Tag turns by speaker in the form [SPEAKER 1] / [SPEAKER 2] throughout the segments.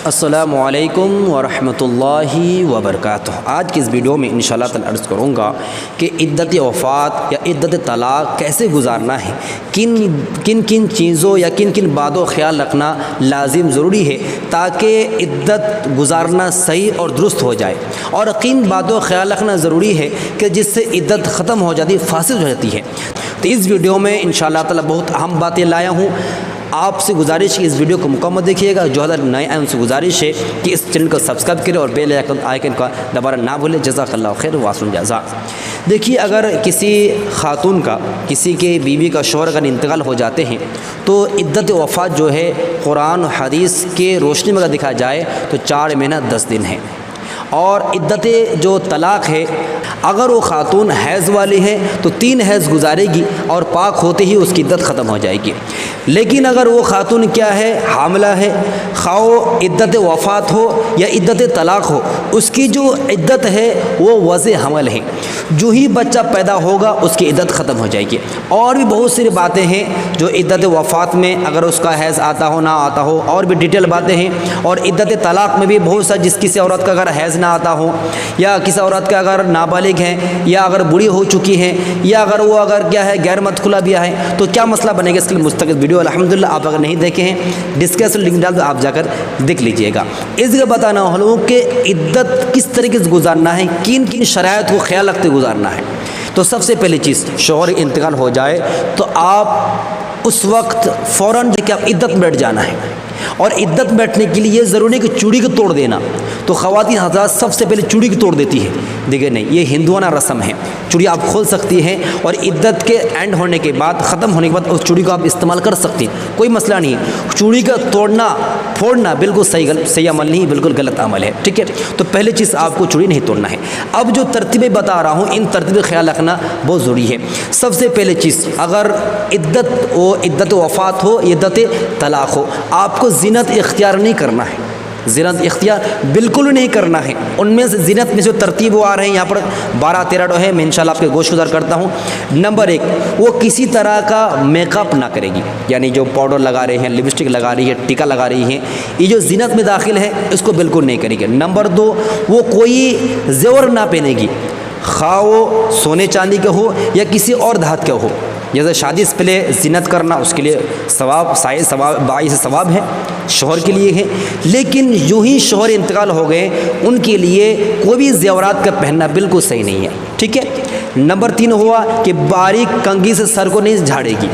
[SPEAKER 1] السلام علیکم ورحمۃ اللہ وبرکاتہ۔ آج کی اس ویڈیو میں انشاءاللہ تعالی عرض کروں گا کہ عدت وفات یا عدت طلاق کیسے گزارنا ہے، کن کن چیزوں یا کن کن باتوں خیال رکھنا لازم ضروری ہے تاکہ عدت گزارنا صحیح اور درست ہو جائے، اور کن باتوں خیال رکھنا ضروری ہے کہ جس سے عدت ختم ہو جاتی، فاسد ہو جاتی ہے۔ تو اس ویڈیو میں انشاءاللہ تعالی بہت اہم باتیں لایا ہوں۔ آپ سے گزارش ہے اس ویڈیو کو مکمل دیکھیے گا۔ جو حضرات نئے آئے ان سے گزارش ہے کہ اس چینل کو سبسکرائب کریں اور بیل آئیکن کا دوبارہ نہ بھولیں۔ جزاک اللہ خیر واسن جزا۔ دیکھیے، اگر کسی خاتون کا، کسی کے بیوی کا، شوہر کا انتقال ہو جاتے ہیں تو عدت وفات جو ہے قرآن و حدیث کے روشنی میں اگر دیکھا جائے تو 4 مہینہ 10 دن ہے، اور عدت جو طلاق ہے اگر وہ خاتون حیض والی ہے تو 3 حیض گزارے گی اور پاک ہوتے ہی اس کی عدت ختم ہو جائے گی۔ لیکن اگر وہ خاتون کیا ہے، حاملہ ہے، خواہ عدت وفات ہو یا عدت طلاق ہو، اس کی جو عدت ہے وہ وضع حمل ہے۔ جو ہی بچہ پیدا ہوگا اس کی عدت ختم ہو جائے گی۔ اور بھی بہت ساری باتیں ہیں جو عدت وفات میں، اگر اس کا حیض آتا ہو نہ آتا ہو، اور بھی ڈیٹیل باتیں ہیں۔ اور عدت طلاق میں بھی بہت سا، جس کسی عورت کا اگر حیض نہ آتا ہو، یا کسی عورت کا اگر نابالغ ہے، یا اگر بوڑھی ہو چکی ہے، یا اگر وہ کیا ہے غیر مدخولہ بھی ہے، تو کیا مسئلہ بنے گا، اس کے لیے مستقل ویڈیو الحمدللہ آپ اگر نہیں دیکھے ہیں ڈسکرپشن لنک ڈال دو، آپ جا کر دیکھ لیجئے گا۔ اس لیے بتانا ہوں کہ عدت کس طریقے سے گزارنا ہے، کن کن شرائط کو خیال رکھتے گزارنا ہے۔ تو سب سے پہلی چیز، شوہر انتقال ہو جائے تو آپ اس وقت فوراً کہ آپ عدت میں بیٹھ جانا ہے، اور عدت بیٹھنے کے لیے یہ ضروری ہے کہ چوڑی کو توڑ دینا۔ تو خواتین حضرات سب سے پہلے چوڑی کو توڑ دیتی ہے، دیکھیں نہیں، یہ ہندوانہ رسم ہے۔ چوڑی آپ کھول سکتی ہیں، اور عدت کے اینڈ ہونے کے بعد، ختم ہونے کے بعد اس چوڑی کو آپ استعمال کر سکتی ہیں، کوئی مسئلہ نہیں ہے۔ چوڑی کا توڑنا، پھوڑنا بالکل صحیح عمل نہیں، بالکل غلط عمل ہے، ٹھیک ہے۔ تو پہلی چیز آپ کو چوڑی نہیں توڑنا ہے۔ اب جو ترتیبیں بتا رہا ہوں، ان ترتیبیں خیال رکھنا بہت ضروری ہے۔ سب سے پہلے چیز، اگر عدت وفات ہو، عدت طلاق ہو، آپ کو زینت اختیار نہیں کرنا ہے، زینت اختیار بالکل نہیں کرنا ہے۔ ان میں سے زینت میں جو ترتیب وہ آ رہے ہیں، یہاں پر 12-13 ہے، میں انشاءاللہ آپ کے گوش گزار کرتا ہوں۔ نمبر 1، وہ کسی طرح کا میک اپ نہ کرے گی، یعنی جو پاؤڈر لگا رہے ہیں، لپسٹک لگا رہی ہے، ٹیکا لگا رہی ہیں، یہ جو زینت میں داخل ہے اس کو بالکل نہیں کرے گی۔ نمبر 2، وہ کوئی زیور نہ پہنے گی، خواہ وہ سونے چاندی کا ہو یا کسی اور دھات کا ہو۔ جیسے شادی سے پہلے زینت کرنا، اس کے لیے باعث ثواب ہے، شوہر کے لیے ہے۔ لیکن جو ہی شوہر انتقال ہو گئے، ان کے لیے کوئی بھی زیورات کا پہننا بالکل صحیح نہیں ہے، ٹھیک ہے۔ نمبر 3 ہوا کہ باریک کنگھی سے سر کو نہیں جھاڑے گی۔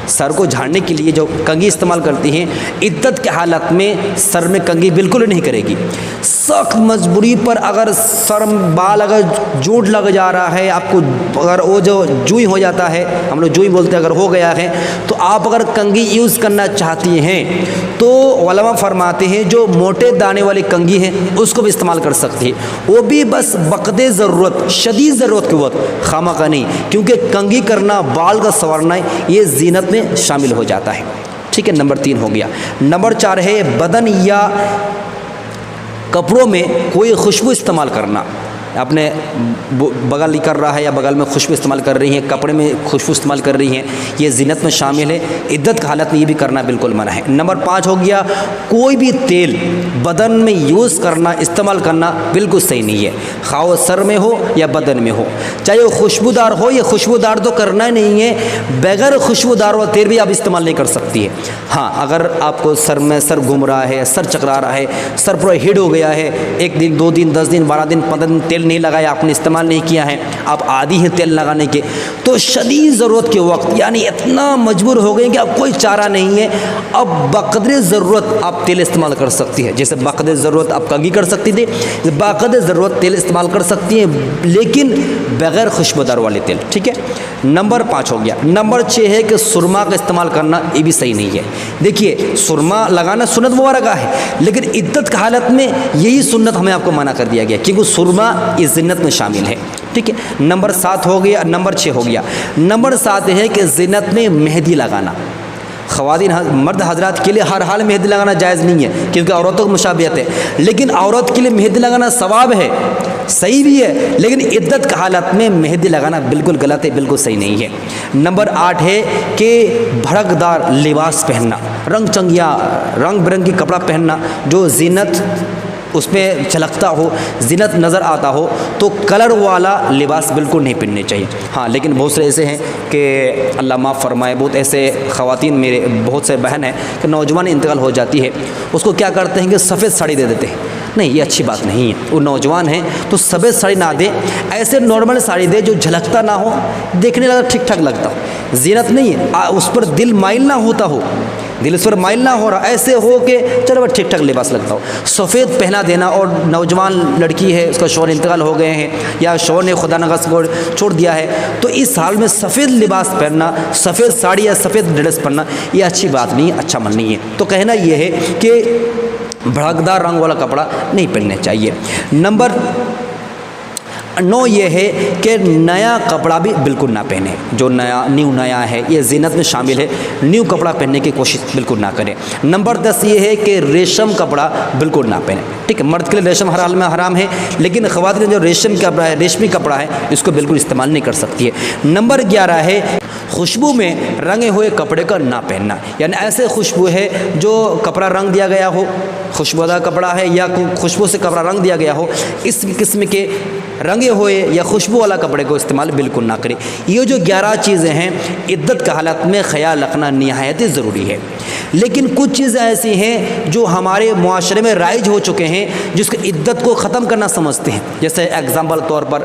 [SPEAKER 1] سر کو جھاڑنے کے لیے جو کنگھی استعمال کرتی ہیں، عدت کے حالت میں سر میں کنگھی بالکل نہیں کرے گی۔ سخت مجبوری پر اگر سر بال اگر جوٹ لگ جا رہا ہے، آپ کو اگر وہ جو جوئی ہو جاتا ہے، ہم لوگ جوئی بولتے ہیں، اگر ہو گیا ہے تو آپ اگر کنگھی یوز کرنا چاہتی ہیں تو علماء فرماتے ہیں جو موٹے دانے والی کنگھی ہے اس کو بھی استعمال کر سکتی ہے، وہ بھی بس بقد ضرورت، شدید ضرورت کے وقت، خامخواہ نہیں، کیونکہ کنگھی کرنا، بال کا سنورنا یہ زینت میں شامل ہو جاتا ہے، ٹھیک ہے۔ نمبر 3 ہو گیا۔ نمبر 4 ہے بدن یا کپڑوں میں کوئی خوشبو استعمال کرنا۔ اپنے بغل کر رہا ہے یا بغل میں خوشبو استعمال کر رہی ہیں، کپڑے میں خوشبو استعمال کر رہی ہیں، یہ زینت میں شامل ہے۔ عدت کی حالت میں یہ بھی کرنا بالکل منع ہے۔ نمبر 5 ہو گیا، کوئی بھی تیل بدن میں یوز کرنا، استعمال کرنا بالکل صحیح نہیں ہے، خواہ وہ سر میں ہو یا بدن میں ہو، چاہے وہ خوشبودار ہو یا خوشبودار تو کرنا ہی نہیں ہے۔ بغیر خوشبودار والا تیل بھی آپ استعمال نہیں کر سکتی ہے۔ ہاں، اگر آپ کو سر گھوم رہا ہے، سر چکرا رہا ہے، سر پورا ہیڈ ہو گیا ہے، 1 دن 2 دن 10 دن 12 دن 15 دن تیل نہیں لگایا، آپ نے استعمال نہیں کیا ہے، آپ عادی ہیں تیل لگانے کے، تو شدید ضرورت کے وقت، یعنی اتنا مجبور ہو گئے کہ اب کوئی چارہ نہیں ہے، اب بقدر ضرورت آپ تیل استعمال کر سکتی ہے۔ جیسے بقدر ضرورت آپ کنگھی کر سکتی تھی، بقدر ضرورت تیل استعمال کر سکتی ہیں، لیکن بغیر خوشبودار والے تیل، ٹھیک ہے۔ نمبر 5 ہو گیا۔ نمبر 6 ہے کہ سرما کا استعمال کرنا، یہ بھی صحیح نہیں ہے۔ دیکھیے، سرما لگانا سنت مبارکہ ہے، لیکن عدت کی حالت میں یہی سنت ہمیں آپ کو منع کر دیا گیا، کیونکہ سرما اس زینت میں شامل ہے، ٹھیک ہے۔ نمبر 7 ہو گیا، نمبر 6 ہو گیا۔ نمبر 7 ہے کہ زینت میں مہندی لگانا۔ خواتین مرد حضرات کے لیے ہر حال مہندی لگانا جائز نہیں ہے کیونکہ عورتوں کی مشابہت ہے، لیکن عورت کے لیے مہندی لگانا ثواب ہے، صحیح بھی ہے، لیکن عدت کی حالت میں مہندی لگانا بالکل غلط ہے، بالکل صحیح نہیں ہے۔ نمبر 8 ہے کہ بھڑکدار لباس پہننا، رنگ چنگیا رنگ برنگی کپڑا پہننا جو زینت اس میں جھلکتا ہو، زینت نظر آتا ہو، تو کلر والا لباس بالکل نہیں پہننے چاہیے۔ ہاں لیکن بہت سے ایسے ہیں کہ اللہ معاف فرمائے، بہت ایسے خواتین میرے بہت سے بہن ہیں کہ نوجوان انتقال ہو جاتی ہے، اس کو کیا کرتے ہیں کہ سفید ساڑی دے دیتے ہیں۔ نہیں، یہ اچھی بات نہیں ہے، وہ نوجوان ہیں تو سفید ساڑی نہ دے، ایسے نارمل ساڑی دے جو جھلکتا نہ ہو، دیکھنے لگا ٹھیک ٹھاک لگتا ہو، زینت نہیں ہے، اس پر دل مائل نہ ہوتا ہو، دل اس پر مائل نہ ہو رہا، ایسے ہو کہ چلو ٹھیک ٹھاک لباس لگتا ہو، سفید پہنا دینا۔ اور نوجوان لڑکی ہے، اس کا شوہر انتقال ہو گئے ہیں یا شوہر نے خدا نخواستہ چھوڑ دیا ہے، تو اس حال میں سفید لباس پہننا، سفید ساڑی یا سفید ڈریس پہننا یہ اچھی بات نہیں ہے، اچھا عمل نہیں ہے۔ تو کہنا یہ ہے کہ بھڑکدار رنگ والا کپڑا نہیں پہننے چاہیے۔ نمبر 9 یہ ہے کہ نیا کپڑا بھی بالکل نہ پہنے، جو نیا ہے، یہ زینت میں شامل ہے، نیو کپڑا پہننے کی کوشش بالکل نہ کریں۔ نمبر 10 یہ ہے کہ ریشم کپڑا بالکل نہ پہنے، ٹھیک ہے، مرد کے لیے ریشم ہر حال میں حرام ہے، لیکن خواتین جو ریشمی کپڑا ہے اس کو بالکل استعمال نہیں کر سکتی ہے۔ نمبر 11 ہے خوشبو میں رنگے ہوئے کپڑے کا نہ پہننا، یعنی ایسے خوشبو ہے جو کپڑا رنگ دیا گیا ہو، خوشبودار کپڑا ہے یا خوشبو سے کپڑا رنگ دیا گیا ہو، اس قسم کے رنگے ہوئے یا خوشبو والا کپڑے کو استعمال بالکل نہ کریں۔ یہ جو 11 چیزیں ہیں عدت کا حالت میں خیال رکھنا نہایت ضروری ہے، لیکن کچھ چیزیں ایسی ہیں جو ہمارے معاشرے میں رائج ہو چکے ہیں جس کو عدت کو ختم کرنا سمجھتے ہیں۔ جیسے ایگزامپل طور پر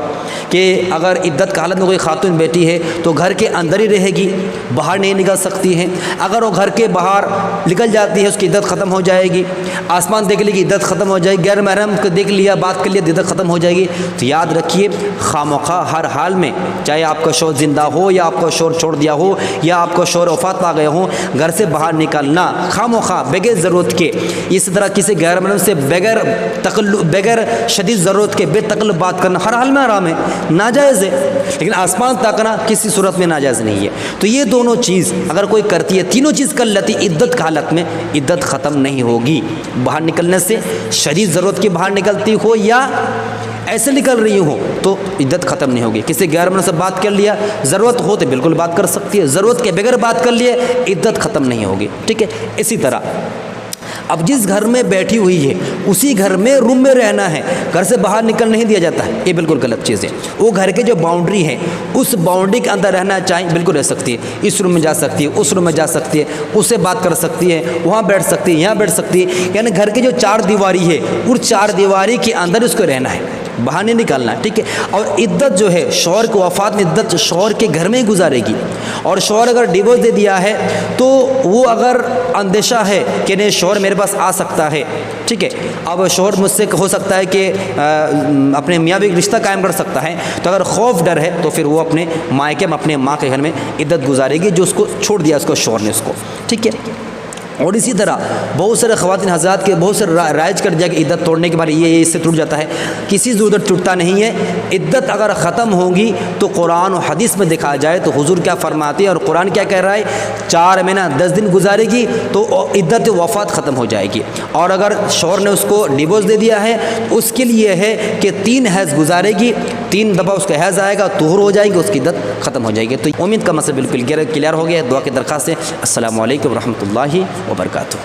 [SPEAKER 1] کہ اگر عدت کا حالت میں کوئی خاتون بیٹی ہے تو گھر کے اندر ہی رہے گی، باہر نہیں نکل سکتی ہے، اگر وہ گھر کے باہر نکل جاتی ہے اس کی عدت ختم ہو جائے گی، آسمان دیکھ لے گی عدت ختم ہو جائے گی، غیر محرم کو دیکھ لیا بات کر لیا عدت ختم ہو جائے گی۔ تو یاد رکھیے خامخواہ ہر حال میں، چاہے آپ کا شوہر زندہ ہو یا آپ کا شوہر چھوڑ دیا ہو یا آپ کا شوہر وفات پا گئے ہوں، گھر سے باہر نکلنا خامخواہ بغیر ضرورت کے، اسی طرح کسی غیر محرم سے بغیر شدید ضرورت کے بے تکلف بات کرنا ہر حال میں حرام ہے، ناجائز ہے، لیکن آسمان تاکنا کسی صورت میں ناجائز نہیں ہے۔ تو یہ دونوں چیز اگر کوئی کرتی ہے، تینوں چیز کر لیتی عدت کی حالت میں، عدت ختم نہیں ہوگی۔ باہر نکلنے سے شدید ضرورت کے باہر نکلتی ہو یا ایسے نکل رہی ہو تو عدت ختم نہیں ہوگی۔ کسی غیر محرم سے بات کر لیا، ضرورت ہو تو بالکل بات کر سکتی ہے، ضرورت کے بغیر بات کر لیے عدت ختم نہیں ہوگی، ٹھیک ہے۔ اسی طرح اب جس گھر میں بیٹھی ہوئی ہے اسی گھر میں روم میں رہنا ہے، گھر سے باہر نکل نہیں دیا جاتا ہے، یہ بالکل غلط چیز ہے۔ وہ گھر کے جو باؤنڈری ہے اس باؤنڈری کے اندر رہنا چاہیے، بالکل رہ سکتی ہے، اس روم میں جا سکتی ہے، اس روم میں جا سکتی ہے، اس سے بات کر سکتی ہے، وہاں بیٹھ سکتی ہے، یہاں بیٹھ سکتی ہے، یعنی گھر کی جو 4 دیواری ہے اس 4 دیواری کے اندر اس کو رہنا ہے، باہر نہیں نکالنا ہے، ٹھیک ہے۔ اور عدت جو ہے شوہر کی وفات میں عدت شوہر کے گھر میں ہی گزارے گی، اور شوہر اگر ڈیورس دے دیا ہے تو وہ اگر اندیشہ ہے کہ نہیں شوہر میرے پاس آ سکتا ہے، ٹھیک ہے، اب شوہر مجھ سے ہو سکتا ہے کہ اپنے میاں بھی رشتہ قائم کر سکتا ہے، تو اگر خوف ڈر ہے تو پھر وہ اپنے مائکے میں اپنے ماں کے گھر میں عدت گزارے گی جو اس کو چھوڑ دیا اس کو شوہر نے اس کو، ٹھیک ہے۔ اور اسی طرح بہت سارے خواتین حضرات کے بہت سارے رائج کر دیا کہ عدت توڑنے کے بعد یہ اس سے ٹوٹ جاتا ہے، کسی ضرورت ٹوٹتا نہیں ہے۔ عدت اگر ختم ہوگی تو قرآن و حدیث میں دکھا جائے تو حضور کیا فرماتے ہیں اور قرآن کیا کہہ رہا ہے، 4 مہینہ 10 دن گزارے گی تو عدت وفات ختم ہو جائے گی، اور اگر شوہر نے اس کو ڈیورس دے دیا ہے اس کے لیے ہے کہ 3 حیض گزارے گی، 3 دفعہ اس کا حیض آئے گا، طہور ہو جائے گی، اس کی عدت ختم ہو جائے گی۔ تو امید کا مسئلہ بالکل کلیئر ہو گیا ہے، دعا کی درخواست ہے۔ السلام علیکم ورحمۃ اللہ وبرکاتہ۔